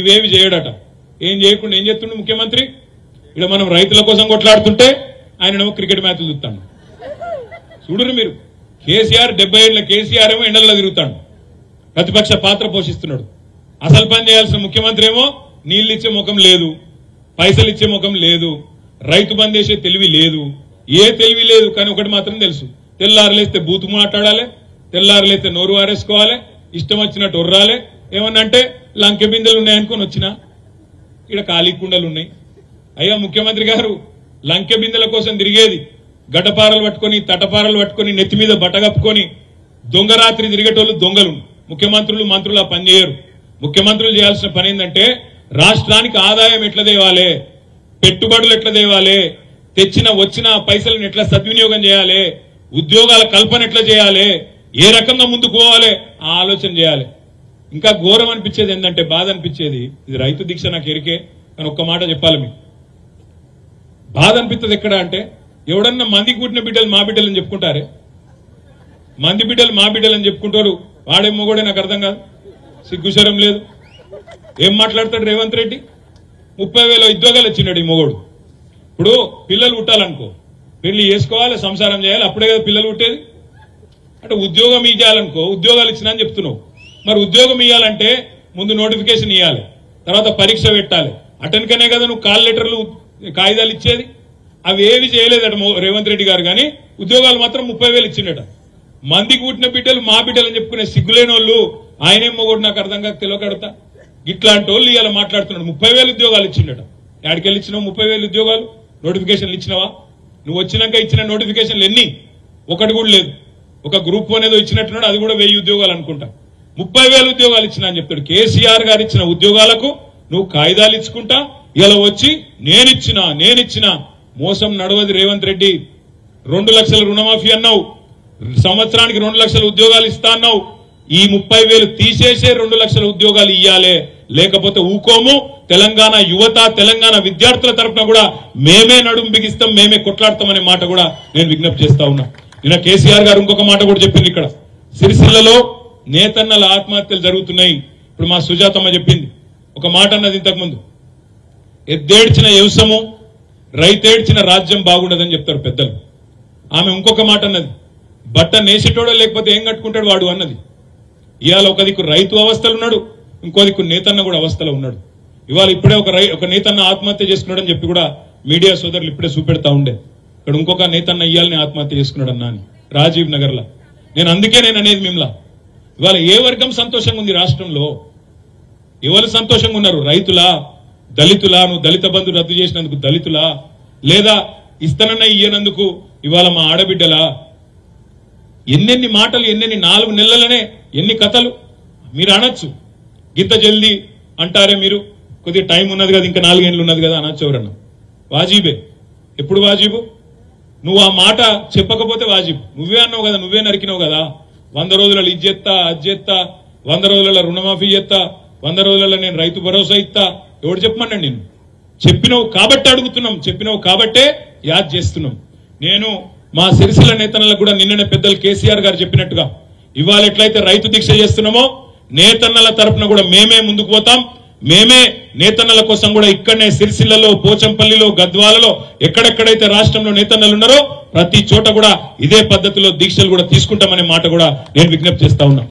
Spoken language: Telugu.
ఇవేవి చేయడట. ఏం చేయకుండా ఏం చేస్తుండే ముఖ్యమంత్రి? ఇక్కడ మనం రైతుల కోసం కొట్లాడుతుంటే ఆయన క్రికెట్ మ్యాచ్లు చూస్తాడు. చూడరు మీరు. కేసీఆర్ 70 ఏళ్ల కేసీఆర్ ఏమో ఎండల్లో తిరుగుతాడు, ప్రతిపక్ష పాత్ర పోషిస్తున్నాడు. అసలు పని చేయాల్సిన ముఖ్యమంత్రి ఏమో నీళ్లు ఇచ్చే ముఖం లేదు, పైసలు ఇచ్చే ముఖం లేదు, రైతు బంద్ చేసే తెలివి లేదు, ఏ తెలివి లేదు. కానీ ఒకటి మాత్రం తెలుసు, తెల్లారులేస్తే బూతు మాట్లాడాలి, తెల్లారులేస్తే నోరు వారేసుకోవాలి, ఇష్టం వచ్చినట్టు ఒర్రాలి. ఏమన్నంటే లంకె బిందెలు ఉన్నాయనుకొని వచ్చినా ఇక్కడ ఖాళీ కుండలు ఉన్నాయి. అయ్యా ముఖ్యమంత్రి గారు, లంకె బిందెల కోసం తిరిగేది గడ్డపారలు పట్టుకొని తటపారలు పట్టుకొని నెత్తి మీద బట్టగప్పుకొని దొంగరాత్రి తిరిగేటోళ్ళు దొంగలు. ముఖ్యమంత్రులు మంత్రులు పనిచేయరు. ముఖ్యమంత్రులు చేయాల్సిన పని ఏంటంటే రాష్ట్రానికి ఆదాయం ఎట్లా తేవాలి, పెట్టుబడులు ఎట్లా తేవాలి, వచ్చిన పైసలను ఎట్లా సద్వినియోగం చేయాలి, ఉద్యోగాల కల్పన ఎట్లా చేయాలి, ఏ రకంగా ముందుకు పోవాలి ఆ ఆలోచన చేయాలి. ఇంకా ఘోరం అనిపించేది ఏంటంటే, బాధ అనిపించేది, ఇది రైతు దీక్ష నాకు ఎరికే, కానీ ఒక్క మాట చెప్పాలి మీకు. బాధ అనిపిస్తుంది ఎక్కడ అంటే, ఎవడన్నా మందికి పుట్టిన బిడ్డలు మా బిడ్డలు అని చెప్పుకుంటారే, మంది బిడ్డలు మా బిడ్డలు అని చెప్పుకుంటారు. వాడేమో కూడా నాకు అర్థం కాదు, సిగ్గుశరం లేదు. ఏం మాట్లాడతాడు రేవంత్ రెడ్డి? 30,000 ఉద్యోగాలు ఇచ్చినాడు ఈ మొగోడు. ఇప్పుడు పిల్లలు పుట్టాలనుకో, పెళ్లి చేసుకోవాలి, సంసారం చేయాలి, అప్పుడే కదా పిల్లలు పుట్టేది. అంటే ఉద్యోగం ఇవ్వాలనుకో, ఉద్యోగాలు ఇచ్చినా అని చెప్తున్నావు. మరి ఉద్యోగం ఇవ్వాలంటే ముందు నోటిఫికేషన్ ఇవ్వాలి, తర్వాత పరీక్ష పెట్టాలి. అటెన్కనే కదా నువ్వు కాల్ లెటర్లు కాగితాలు ఇచ్చేది. అవి ఏవి చేయలేదట రేవంత్ రెడ్డి గారు. కానీ ఉద్యోగాలు మాత్రం 30,000 ఇచ్చిండట. మందికి పుట్టిన బిడ్డలు మా బిడ్డలు అని చెప్పుకునే సిగ్గులేని వాళ్ళు ఆయనేమో కూడా నాకు అర్థం కాక తెలియకడతా. ఇట్లాంటి వాళ్ళు ఇవాళ మాట్లాడుతున్నాడు. 30,000 ఉద్యోగాలు ఇచ్చిండట. ఎక్కడికెళ్ళి ఇచ్చినావు 30,000 ఉద్యోగాలు? నోటిఫికేషన్లు ఇచ్చినావా? నువ్వు వచ్చినాక ఇచ్చిన నోటిఫికేషన్లు ఎన్ని? ఒకటి కూడా లేదు. ఒక గ్రూప్ అనేది ఇచ్చినట్టున్నాడు, అది కూడా 1000 ఉద్యోగాలు అనుకుంటా. 30,000 ఉద్యోగాలు ఇచ్చినా అని చెప్తాడు. కేసీఆర్ గారు ఇచ్చిన ఉద్యోగాలకు నువ్వు కాగితాలు ఇచ్చుకుంటా ఇలా వచ్చి నేనిచ్చిన మోసం నడవది రేవంత్ రెడ్డి. 2 లక్షల రుణమాఫీ అన్నావు, సంవత్సరానికి 2 లక్షల ఉద్యోగాలు ఇస్తా అన్నావు. ఈ 30,000 తీసేసే 2 లక్షల ఉద్యోగాలు ఇయ్యాలే, లేకపోతే ఊకోము. తెలంగాణ యువత, తెలంగాణ విద్యార్థుల తరఫున కూడా మేమే నడుం బిగిస్తాం, మేమే కొట్లాడతామనే మాట కూడా నేను విజ్ఞప్తి చేస్తా ఉన్నా. నిన్న కేసీఆర్ గారు ఇంకొక మాట కూడా చెప్పింది. ఇక్కడ సిరిసిల్లలో నేతన్నల ఆత్మహత్యలు జరుగుతున్నాయి. ఇప్పుడు మా సుజాతమ్మ చెప్పింది ఒక మాట అన్నది ఇంతకుముందు, ఎద్దేడ్చిన వ్యవసము రైతేడ్చిన రాజ్యం బాగుండదని చెప్తారు పెద్దలు. ఆమె ఇంకొక మాట అన్నది, బట్ట నేసేటోడో లేకపోతే ఏం కట్టుకుంటాడు వాడు అన్నది. ఇవాళ ఒక దిక్కు రైతు అవస్థలు ఉన్నాడు, ఇంకో దిక్కు నేతన్న కూడా అవస్థలో ఉన్నాడు. ఇవాళ ఇప్పుడే ఒక నేతన్న ఆత్మహత్య చేసుకున్నాడని చెప్పి కూడా మీడియా సోదరులు ఇప్పుడే చూపెడతా ఉండే. ఇక్కడ ఇంకొక నేతన్న ఇయ్యాలని ఆత్మహత్య చేసుకున్నాడు అన్నా అని రాజీవ్ నగర్ లా. అందుకే నేను అనేది మిమ్మల్ని, ఇవాళ ఏ వర్గం సంతోషంగా ఉంది రాష్ట్రంలో? ఎవరు సంతోషంగా ఉన్నారు? రైతులా, దళితులా? నువ్వు దళిత బంధు రద్దు చేసినందుకు దళితులా, లేదా ఇస్తానన్న ఇయ్యనందుకు ఇవాళ మా ఆడబిడ్డలా? ఎన్నెన్ని మాటలు, ఎన్నెన్ని 4 నెలలనే ఎన్ని కథలు మీరు అనొచ్చు. గింత జల్దీ అంటారే మీరు, కొద్దిగా టైం ఉన్నది కదా, ఇంకా 4 ఏళ్ళు ఉన్నది కదా అనొచ్చు ఎవరన్నా. వాజీబే. ఎప్పుడు వాజీబు? నువ్వు ఆ మాట చెప్పకపోతే వాజీబు. నువ్వే అన్నావు కదా, నువ్వే నరికినావు కదా, 100 రోజులలో ఇది చేస్తా, అది చేస్తా, 100 రోజులలో రుణమాఫీ చేస్తా, 100 రోజులలో నేను రైతు భరోసా ఇస్తా. ఎవడు చెప్పమన్నాడు? నేను చెప్పినావు కాబట్టి అడుగుతున్నాం, చెప్పినావు కాబట్టే యాద్ చేస్తున్నాం. నేను మా సిరిసిల్ల నేతన్నలకు కూడా నిన్ననే పెద్దలు కేసీఆర్ గారు చెప్పినట్టుగా ఇవాళ ఎట్లయితే రైతు దీక్ష చేస్తున్నామో, నేతన్నల తరఫున కూడా మేమే ముందుకు పోతాం. మేమే నేతన్నల కోసం కూడా ఇక్కడనే సిరిసిల్లలో, పోచంపల్లిలో, గద్వాలలో, ఎక్కడెక్కడైతే రాష్ట్రంలో నేతన్నలు ఉన్నారో ప్రతి చోట కూడా ఇదే పద్ధతిలో దీక్షలు కూడా తీసుకుంటామనే మాట కూడా నేను విజ్ఞప్తి చేస్తా ఉన్నా.